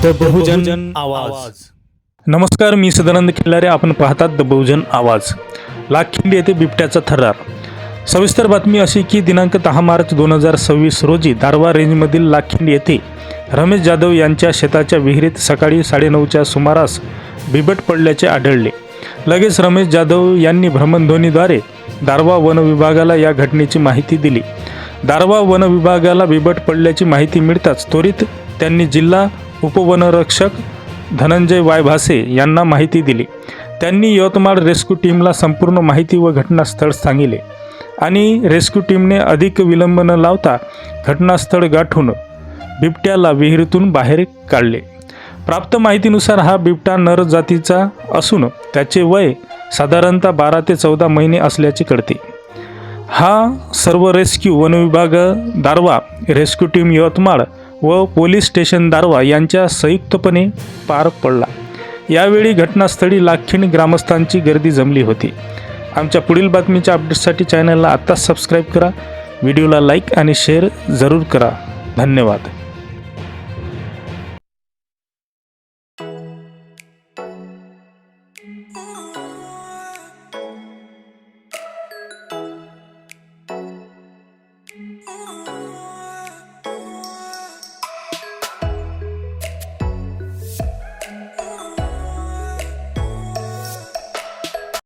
The बहुजन आवाज। नमस्कार, मी सदानंद खिल्लारे. आपण पाहतात द बहुजन आवाज. लाखिंडी येथे बिबट्याचा थरार. सविस्तर बातमी अशी की दिनांक 10 मार्च 2026 रोजी दारवा रेंजमधील लाखिंडी येथे रमेश जाधव यांच्या शेताच्या विहिरीत सकाळी 9:30च्या सुमारास बिबट पडल्याचे आढळले. लगेच रमेश जाधव यांनी भ्रमणध्वनीद्वारे दारवा वन विभागाला या घटनेची माहिती दिली. दारवा वन विभागाला बिबट पडल्याची माहिती मिळताच त्वरित त्यांनी जिल्हा उपवनरक्षक धनंजय वाय भासे यांना माहिती दिली. त्यांनी यवतमाळ रेस्क्यू टीमला संपूर्ण माहिती व घटनास्थळ सांगितले आणि रेस्क्यू टीमने अधिक विलंब न लावता घटनास्थळ गाठून बिबट्याला विहिरीतून बाहेर काढले. प्राप्त माहितीनुसार हा बिबटा नर जातीचा असून त्याचे वय साधारणतः 12 ते 14 महिने असल्याचे कळते. हा सर्व रेस्क्यू वनविभाग दारवा, रेस्क्यू टीम यवतमाळ व पोलीस स्टेशन दारवा यांच्या संयुक्तपणे पार पडला. यावेळी घटनास्थळी लाखिंडी ग्रामस्थांची गर्दी जमली होती. आमच्या पुढील बातमीच्या अपडेट्ससाठी चॅनलला आत्ताच सबस्क्राईब करा. व्हिडिओला लाईक आणि शेअर जरूर करा. धन्यवाद.